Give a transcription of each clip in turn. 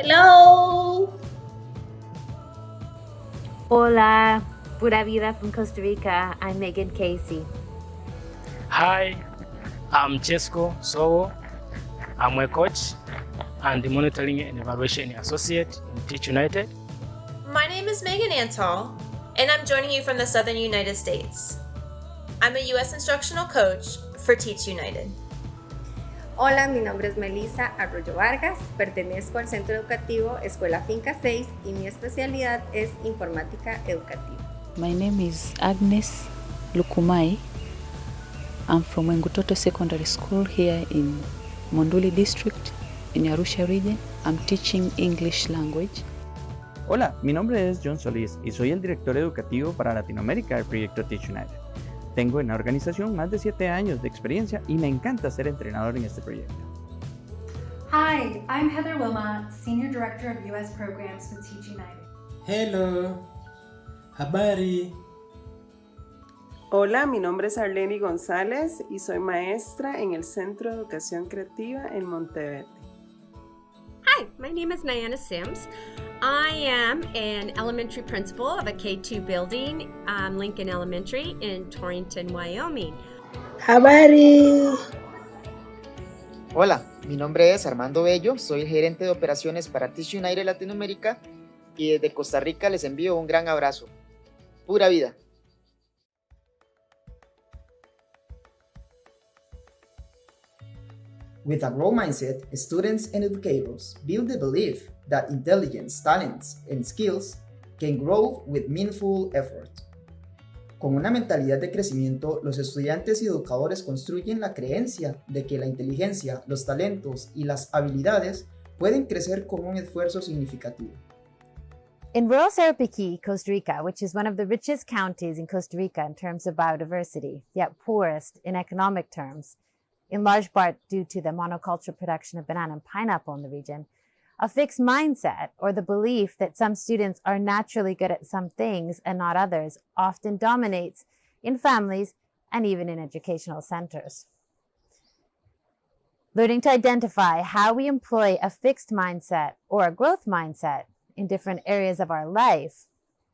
Hello. Hola, pura vida from Costa Rica. I'm Megan Casey. Hi, I'm Skoll. I'm a coach and the Monitoring and Evaluation Associate in TeachUNITED. My name is Megan Antall, and I'm joining you from the Southern United States. I'm a U.S. instructional coach for TeachUNITED. Hola, mi nombre es Melissa Arroyo Vargas, pertenezco al Centro Educativo Escuela Finca 6 y mi especialidad es Informática Educativa. My name is Agnes Lukumai. I'm from Engutoto Secondary School here in Monduli District in Arusha region. I'm teaching English language. Hola, mi nombre es John Solís y soy el director educativo para Latinoamérica del proyecto TeachUNITED. Tengo en la organización más de 7 años de experiencia y me encanta ser entrenador en este proyecto. Hi, I'm Heather Wilmot, Senior Director of U.S. Programs with TeachUNITED. Hello, habari. Hola, mi nombre es Arleni González y soy maestra en el Centro de Educación Creativa en Monteverde. Hi, my name is Niana Sims. I am an elementary principal of a K-2 building, Lincoln Elementary in Torrington, Wyoming. Habari. Hola, mi nombre es Armando Bello, soy el gerente de operaciones para TeachUNITED Latinoamérica y desde Costa Rica les envío un gran abrazo. Pura vida. With a growth mindset, students and educators build the belief that intelligence, talents, and skills can grow with meaningful effort. Con una mentalidad de crecimiento, los estudiantes y educadores construyen la creencia de que la inteligencia, los talentos y las habilidades pueden crecer con un esfuerzo significativo. In rural Sarapiquí, Costa Rica, which is one of the richest counties in Costa Rica in terms of biodiversity, yet poorest in economic terms, in large part due to the monoculture production of banana and pineapple in the region, a fixed mindset, or the belief that some students are naturally good at some things and not others, often dominates in families and even in educational centers. Learning to identify how we employ a fixed mindset or a growth mindset in different areas of our life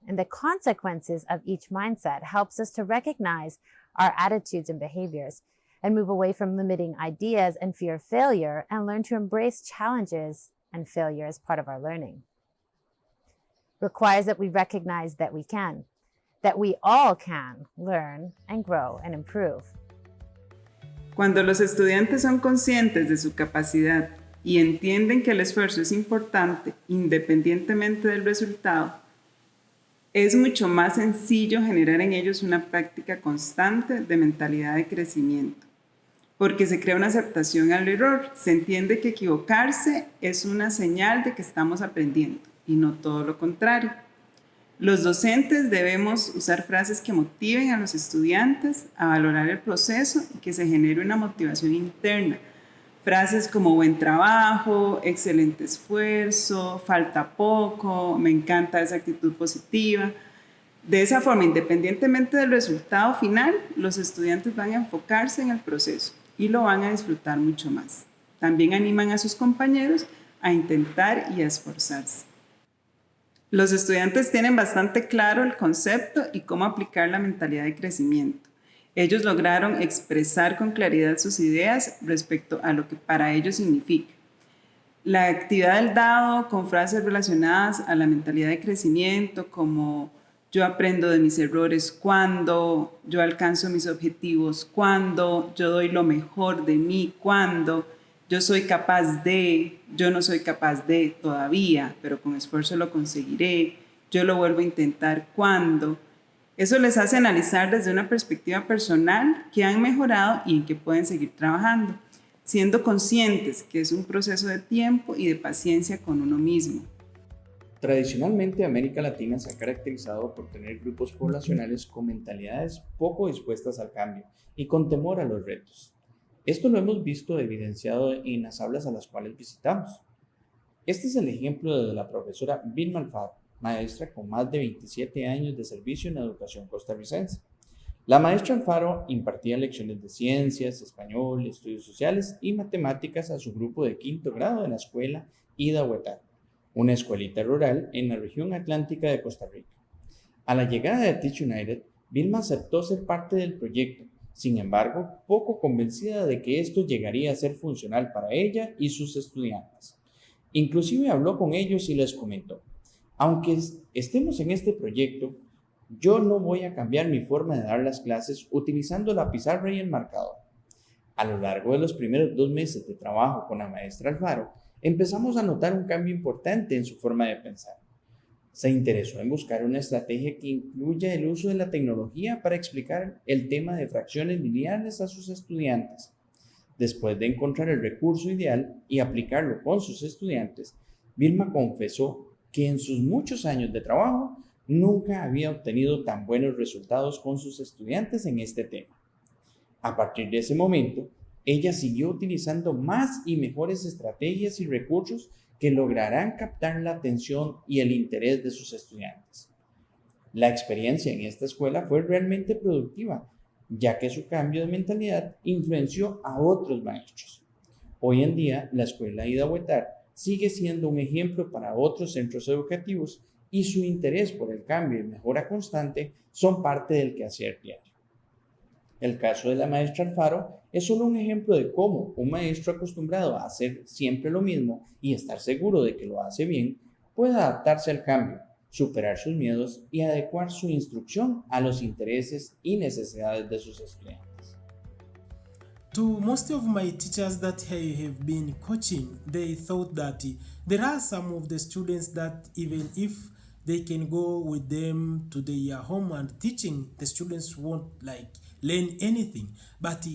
and the consequences of each mindset helps us to recognize our attitudes and behaviors and move away from limiting ideas and fear of failure and learn to embrace challenges and failure as part of our learning. Requires that we recognize that we all can learn and grow and improve. Cuando los estudiantes son conscientes de su capacidad y entienden que el esfuerzo es importante independientemente del resultado, es mucho más sencillo generar en ellos una práctica constante de mentalidad de crecimiento. Porque se crea una aceptación al error, se entiende que equivocarse es una señal de que estamos aprendiendo y no todo lo contrario. Los docentes debemos usar frases que motiven a los estudiantes a valorar el proceso y que se genere una motivación interna. Frases como buen trabajo, excelente esfuerzo, falta poco, me encanta esa actitud positiva. De esa forma, independientemente del resultado final, los estudiantes van a enfocarse en el proceso y lo van a disfrutar mucho más. También animan a sus compañeros a intentar y a esforzarse. Los estudiantes tienen bastante claro el concepto y cómo aplicar la mentalidad de crecimiento. Ellos lograron expresar con claridad sus ideas respecto a lo que para ellos significa. La actividad del dado con frases relacionadas a la mentalidad de crecimiento como yo aprendo de mis errores cuando, yo alcanzo mis objetivos cuando, yo doy lo mejor de mí cuando, yo soy capaz de, yo no soy capaz de todavía, pero con esfuerzo lo conseguiré, yo lo vuelvo a intentar cuando. Eso les hace analizar desde una perspectiva personal qué han mejorado y en qué pueden seguir trabajando, siendo conscientes que es un proceso de tiempo y de paciencia con uno mismo. Tradicionalmente, América Latina se ha caracterizado por tener grupos poblacionales con mentalidades poco dispuestas al cambio y con temor a los retos. Esto lo hemos visto evidenciado en las aulas a las cuales visitamos. Este es el ejemplo de la profesora Vilma Alfaro, maestra con más de 27 años de servicio en la educación costarricense. La maestra Alfaro impartía lecciones de ciencias, español, estudios sociales y matemáticas a su grupo de 5º grado en la escuela Ida Huetar. una escuelita rural en la región atlántica de Costa Rica. A la llegada de TeachUNITED, Vilma aceptó ser parte del proyecto, sin embargo, poco convencida de que esto llegaría a ser funcional para ella y sus estudiantes. Inclusive habló con ellos y les comentó: aunque estemos en este proyecto, yo no voy a cambiar mi forma de dar las clases utilizando la pizarra y el marcador. A lo largo de los primeros 2 meses de trabajo con la maestra Alfaro, empezamos a notar un cambio importante en su forma de pensar. Se interesó en buscar una estrategia que incluya el uso de la tecnología para explicar el tema de fracciones lineales a sus estudiantes. Después de encontrar el recurso ideal y aplicarlo con sus estudiantes, Vilma confesó que en sus muchos años de trabajo nunca había obtenido tan buenos resultados con sus estudiantes en este tema. A partir de ese momento, ella siguió utilizando más y mejores estrategias y recursos que lograrán captar la atención y el interés de sus estudiantes. La experiencia en esta escuela fue realmente productiva, ya que su cambio de mentalidad influenció a otros maestros. Hoy en día, la escuela Ida Huetar sigue siendo un ejemplo para otros centros educativos y su interés por el cambio y mejora constante son parte del quehacer diario. El caso de la maestra Alfaro es solo un ejemplo de cómo un maestro acostumbrado a hacer siempre lo mismo y estar seguro de que lo hace bien, puede adaptarse al cambio, superar sus miedos y adecuar su instrucción a los intereses y necesidades de sus estudiantes. To most of my teachers that I have been coaching, they thought that there are some of the students that even if they can go with them to their home and teaching, the students won't learn anything. But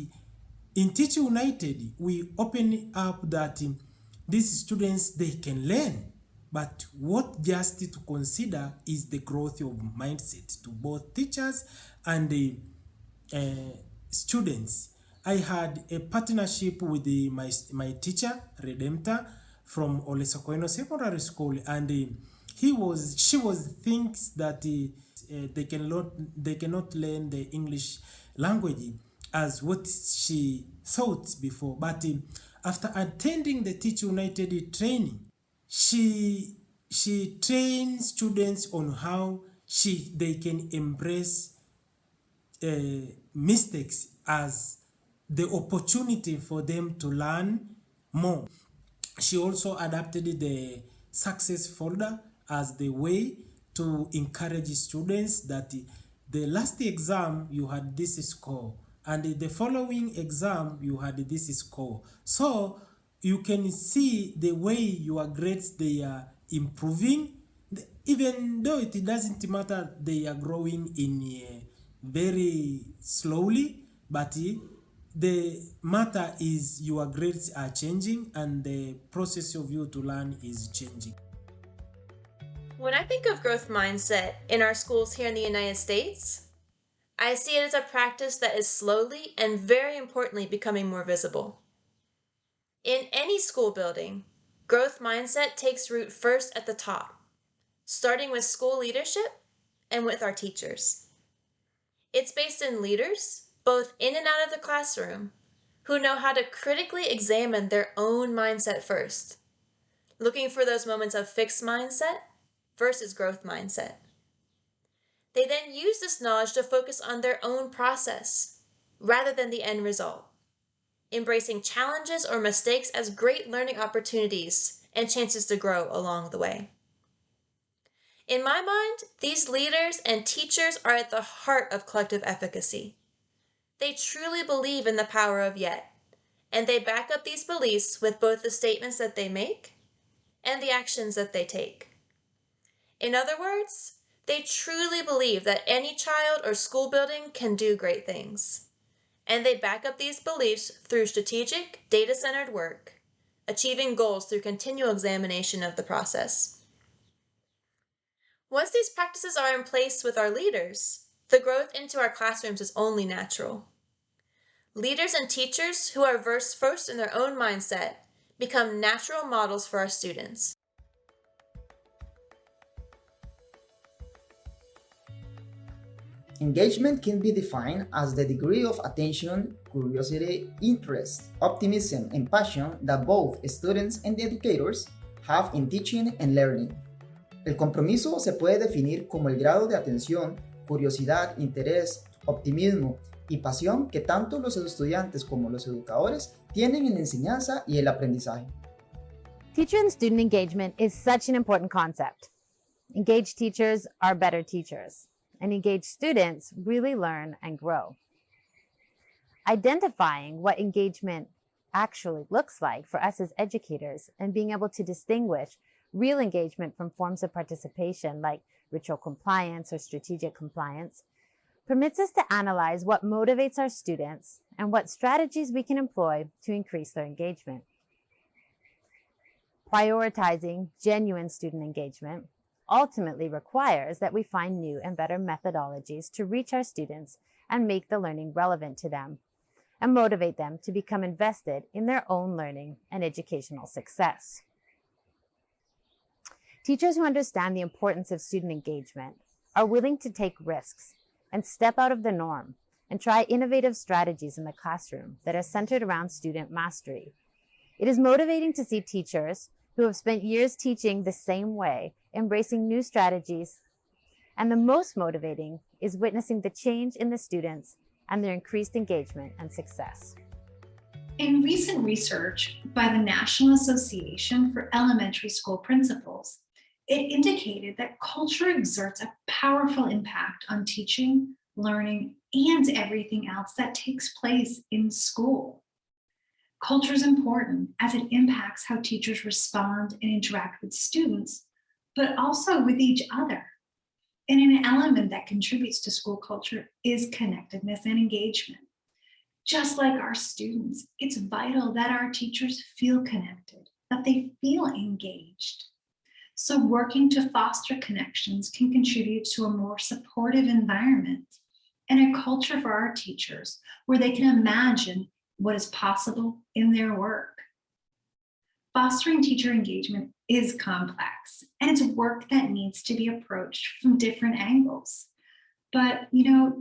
in TeachUNITED, we open up that these students, they can learn. But what just to consider is the growth of mindset to both teachers and the students. I had a partnership with my teacher, Redemptor, from Olesokoeno Secondary School, and she was thinks that they cannot learn the English language as what she thought before. But after attending the TeachUNITED training, she trained students on how they can embrace mistakes as the opportunity for them to learn more. She also adapted the success folder as the way to encourage students that the last exam you had this score and the following exam you had this score. So you can see the way your grades they are improving, even though it doesn't matter they are growing in very slowly, but the matter is your grades are changing and the process of you to learn is changing. When I think of growth mindset in our schools here in the United States, I see it as a practice that is slowly and very importantly becoming more visible. In any school building, growth mindset takes root first at the top, starting with school leadership and with our teachers. It's based in leaders, both in and out of the classroom, who know how to critically examine their own mindset first, looking for those moments of fixed mindset versus growth mindset. They then use this knowledge to focus on their own process rather than the end result, embracing challenges or mistakes as great learning opportunities and chances to grow along the way. In my mind, these leaders and teachers are at the heart of collective efficacy. They truly believe in the power of yet, and they back up these beliefs with both the statements that they make and the actions that they take. In other words, they truly believe that any child or school building can do great things, and they back up these beliefs through strategic, data-centered work, achieving goals through continual examination of the process. Once these practices are in place with our leaders, the growth into our classrooms is only natural. Leaders and teachers who are versed first in their own mindset become natural models for our students. Engagement can be defined as the degree of attention, curiosity, interest, optimism, and passion that both students and educators have in teaching and learning. El compromiso se puede definir como el grado de atención, curiosidad, interés, optimismo y pasión que tanto los estudiantes como los educadores tienen en la enseñanza y el aprendizaje. Teacher and student engagement is such an important concept. Engaged teachers are better teachers, and engaged students really learn and grow. Identifying what engagement actually looks like for us as educators and being able to distinguish real engagement from forms of participation like ritual compliance or strategic compliance permits us to analyze what motivates our students and what strategies we can employ to increase their engagement. Prioritizing genuine student engagement ultimately requires that we find new and better methodologies to reach our students and make the learning relevant to them and motivate them to become invested in their own learning and educational success. Teachers who understand the importance of student engagement are willing to take risks and step out of the norm and try innovative strategies in the classroom that are centered around student mastery. It is motivating to see teachers who have spent years teaching the same way, embracing new strategies. And the most motivating is witnessing the change in the students and their increased engagement and success. In recent research by the National Association for Elementary School Principals, it indicated that culture exerts a powerful impact on teaching, learning, and everything else that takes place in school. Culture is important as it impacts how teachers respond and interact with students, but also with each other. And an element that contributes to school culture is connectedness and engagement. Just like our students, it's vital that our teachers feel connected, that they feel engaged. So working to foster connections can contribute to a more supportive environment and a culture for our teachers where they can imagine what is possible in their work. Fostering teacher engagement is complex, and it's work that needs to be approached from different angles. But,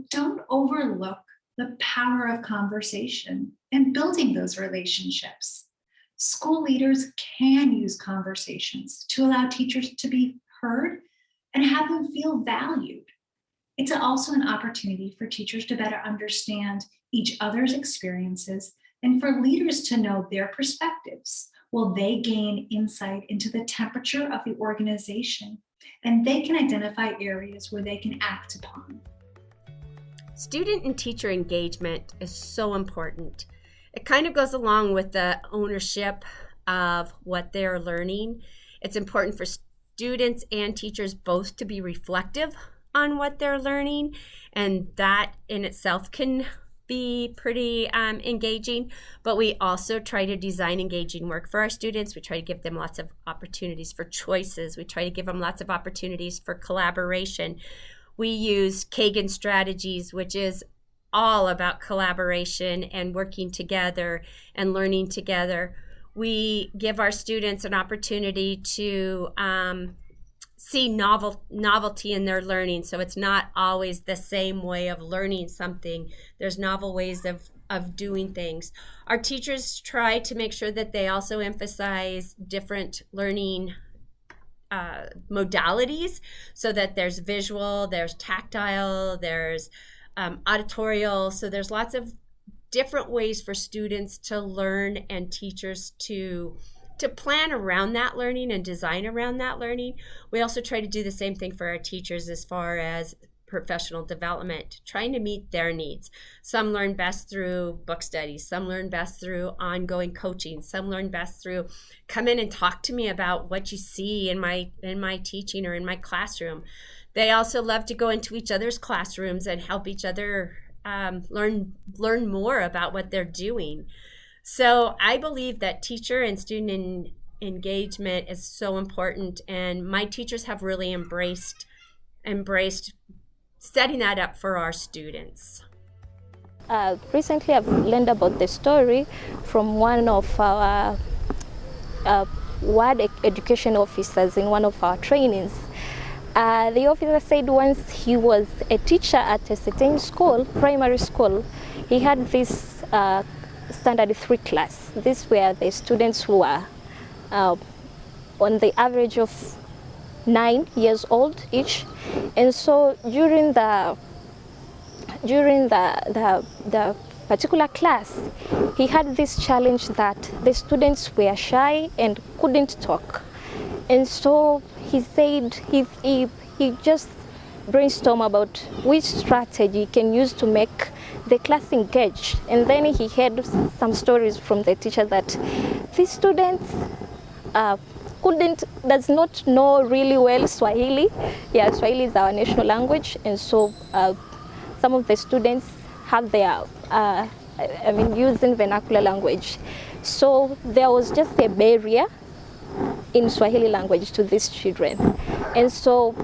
don't overlook the power of conversation and building those relationships. School leaders can use conversations to allow teachers to be heard and have them feel valued. It's also an opportunity for teachers to better understand each other's experiences and for leaders to know their perspectives. Will they gain insight into the temperature of the organization, and they can identify areas where they can act upon. Student and teacher engagement is so important. It kind of goes along with the ownership of what they're learning. It's important for students and teachers both to be reflective on what they're learning, and that in itself can be pretty engaging, but we also try to design engaging work for our students. We try to give them lots of opportunities for choices. We try to give them lots of opportunities for collaboration. We use Kagan strategies, which is all about collaboration and working together and learning together. We give our students an opportunity to see novelty in their learning. So it's not always the same way of learning something. There's novel ways of doing things. Our teachers try to make sure that they also emphasize different learning modalities, so that there's visual, there's tactile, there's auditorial. So there's lots of different ways for students to learn and teachers to plan around that learning and design around that learning. We also try to do the same thing for our teachers as far as professional development, trying to meet their needs. Some learn best through book studies, some learn best through ongoing coaching, some learn best through come in and talk to me about what you see in my teaching or in my classroom. They also love to go into each other's classrooms and help each other learn more about what they're doing. So I believe that teacher and student engagement is so important, and my teachers have really embraced setting that up for our students. Recently I've learned about the story from one of our ward education officers in one of our trainings. The officer said once he was a teacher at a certain school, primary school, he had this standard 3 class. This were the students who were on the average of 9 years old each. And so during the particular class, he had this challenge that the students were shy and couldn't talk. And so he said he just brainstormed about which strategy he can use to make the class engaged. And then he heard some stories from the teacher that these students does not know really well Swahili. Yeah, Swahili is our national language, and so some of the students have their using vernacular language. So there was just a barrier in Swahili language to these children. And so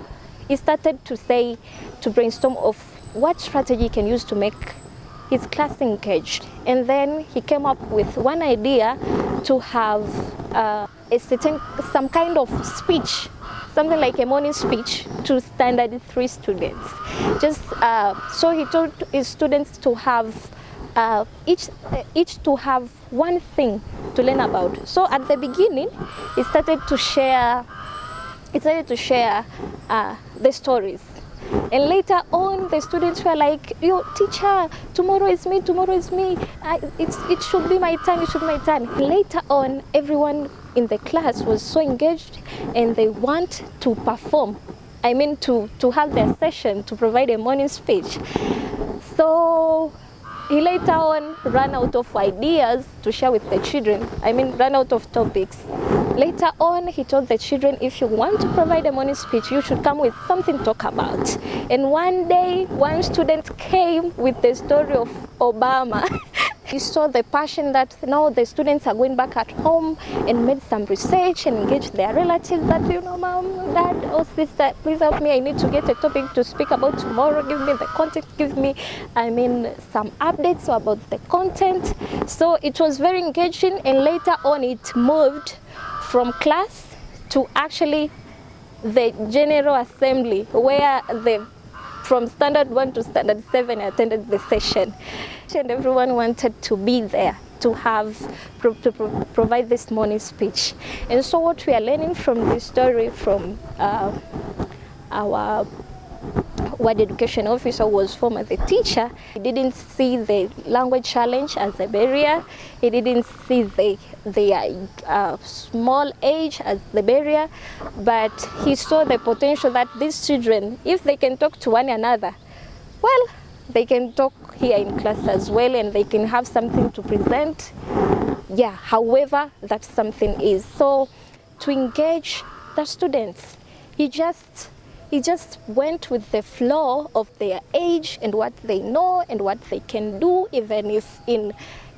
he started to brainstorm of what strategy he can use to make his class engaged. And then he came up with one idea to have some kind of speech, something like a morning speech to standard 3 students. Just so he told his students to have each to have one thing to learn about. So at the beginning, he started to share the stories. And later on, the students were like, "Yo, teacher, tomorrow is me. It should be my turn. It should be my turn." Later on, everyone in the class was so engaged, and they want to perform. I mean, to have their session to provide a morning speech. So he later on ran out of ideas to share with the children. Ran out of topics. Later on, he told the children, if you want to provide a morning speech, you should come with something to talk about. And one day, one student came with the story of Obama. He saw the passion that now the students are going back at home and made some research and engaged their relatives that, mom, dad, or sister, please help me. I need to get a topic to speak about tomorrow. Give me the content. Give me, some updates about the content. So it was very engaging, and later on it moved from class to actually the General Assembly, where from standard 1 to standard 7 attended the session. And everyone wanted to be there to provide this morning speech. And so what we are learning from this story from our Ward Education Officer was former the teacher. He didn't see the language challenge as a barrier. He didn't see the small age as the barrier, but he saw the potential that these children, if they can talk to one another, well, they can talk here in class as well, and they can have something to present. Yeah, however that something is. So to engage the students, he just went with the flow of their age and what they know and what they can do, even if in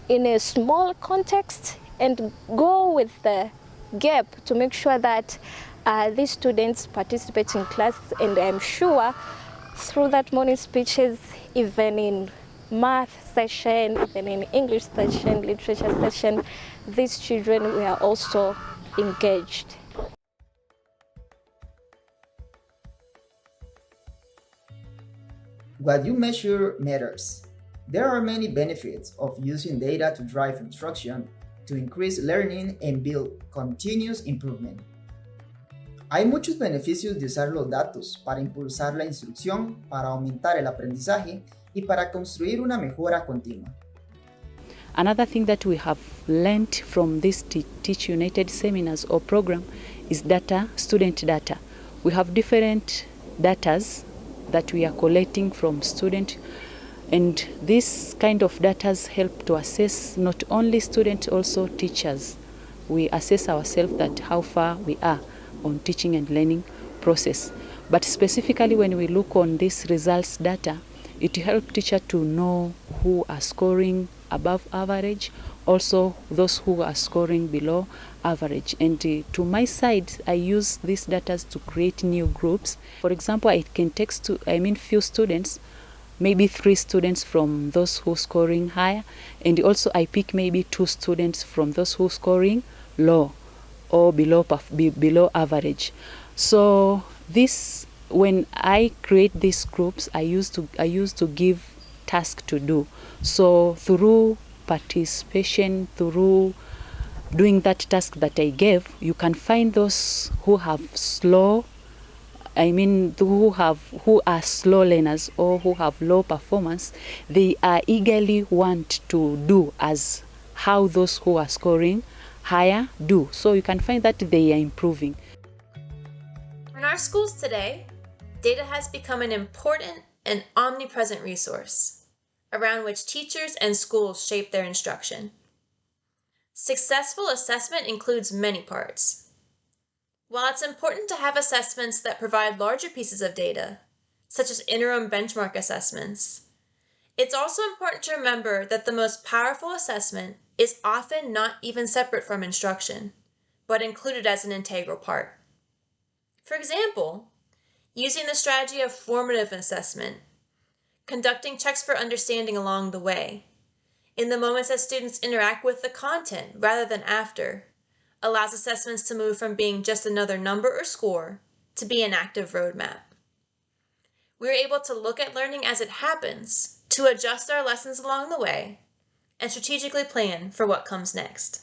a small context, and go with the gap to make sure that these students participate in class. And I'm sure through that morning speeches, even in math session, even in English session, literature session, these children were also engaged. What you measure matters. There are many benefits of using data to drive instruction, to increase learning and build continuous improvement. Hay muchos beneficios de usar los datos para impulsar la instrucción, para aumentar el aprendizaje y para construir una mejora continua. Another thing that we have learned from this TeachUNITED seminars or program is data, student data. We have different datas that we are collecting from students, and this kind of data help to assess not only students, also teachers. We assess ourselves that how far we are on teaching and learning process. But specifically when we look on this results data, it helps teachers to know who are scoring above average, also those who are scoring below average. And to my side, I use these data to create new groups. For example, I can take few students, maybe 3 students from those who scoring higher, and also I pick maybe 2 students from those who scoring low or below average. So this, when I create these groups, I used to give tasks to do. So through participation, through doing that task that I gave, you can find those who have who are slow learners or who have low performance. They are eagerly want to do as how those who are scoring higher do. So you can find that they are improving. In our schools today, data has become an important and omnipresent resource around which teachers and schools shape their instruction. Successful assessment includes many parts. While it's important to have assessments that provide larger pieces of data, such as interim benchmark assessments, it's also important to remember that the most powerful assessment is often not even separate from instruction, but included as an integral part. For example, using the strategy of formative assessment, conducting checks for understanding along the way, in the moments that students interact with the content rather than after, allows assessments to move from being just another number or score to be an active roadmap. We're able to look at learning as it happens, to adjust our lessons along the way, and strategically plan for what comes next.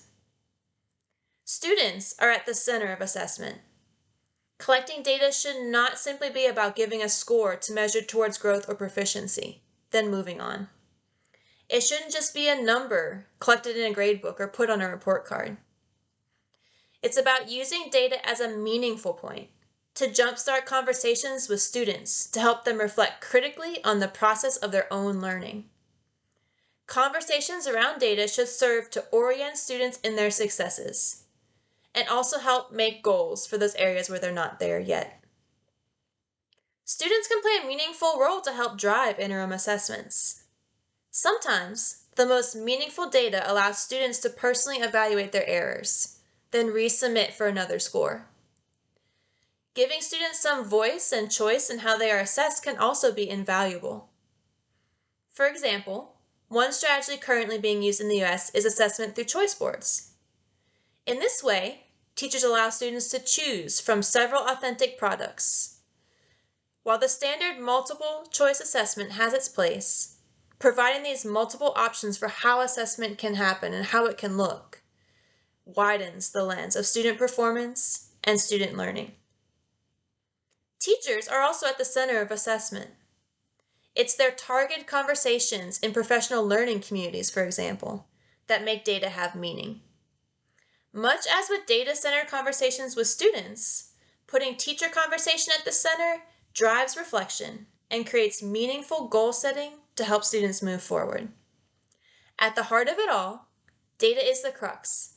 Students are at the center of assessment. Collecting data should not simply be about giving a score to measure towards growth or proficiency, then moving on. It shouldn't just be a number collected in a gradebook or put on a report card. It's about using data as a meaningful point to jumpstart conversations with students to help them reflect critically on the process of their own learning. Conversations around data should serve to orient students in their successes and also help make goals for those areas where they're not there yet. Students can play a meaningful role to help drive interim assessments. Sometimes, the most meaningful data allows students to personally evaluate their errors, then resubmit for another score. Giving students some voice and choice in how they are assessed can also be invaluable. For example, one strategy currently being used in the US is assessment through choice boards. In this way, teachers allow students to choose from several authentic products. While the standard multiple choice assessment has its place, providing these multiple options for how assessment can happen and how it can look widens the lens of student performance and student learning. Teachers are also at the center of assessment. It's their targeted conversations in professional learning communities, for example, that make data have meaning. Much as with data-centered conversations with students, putting teacher conversation at the center drives reflection and creates meaningful goal setting to help students move forward. At the heart of it all, data is the crux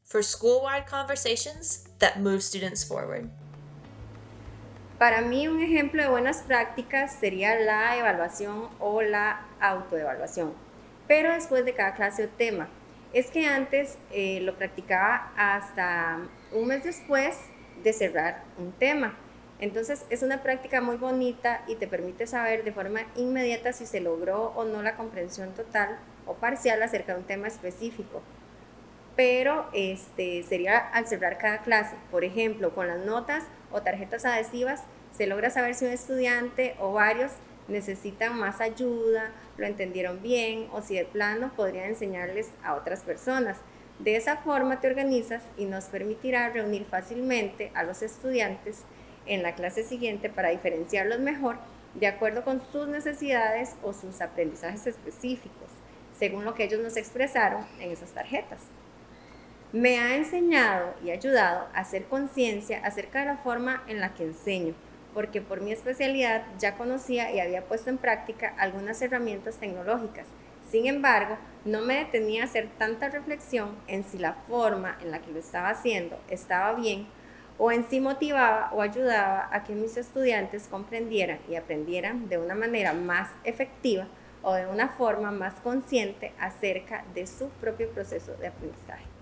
for school-wide conversations that move students forward. Para mí, un ejemplo de buenas prácticas sería la evaluación o la autoevaluación, pero después de cada clase o tema. Es que antes lo practicaba hasta un mes después de cerrar un tema. Entonces es una práctica muy bonita y te permite saber de forma inmediata si se logró o no la comprensión total o parcial acerca de un tema específico. Pero sería al cerrar cada clase. Por ejemplo, con las notas o tarjetas adhesivas se logra saber si un estudiante o varios necesitan más ayuda, lo entendieron bien o si de plano podrían enseñarles a otras personas. De esa forma te organizas y nos permitirá reunir fácilmente a los estudiantes en la clase siguiente para diferenciarlos mejor de acuerdo con sus necesidades o sus aprendizajes específicos, según lo que ellos nos expresaron en esas tarjetas. Me ha enseñado y ayudado a hacer conciencia acerca de la forma en la que enseño, porque por mi especialidad ya conocía y había puesto en práctica algunas herramientas tecnológicas. Sin embargo, no me detenía a hacer tanta reflexión en si la forma en la que lo estaba haciendo estaba bien o en si motivaba o ayudaba a que mis estudiantes comprendieran y aprendieran de una manera más efectiva o de una forma más consciente acerca de su propio proceso de aprendizaje.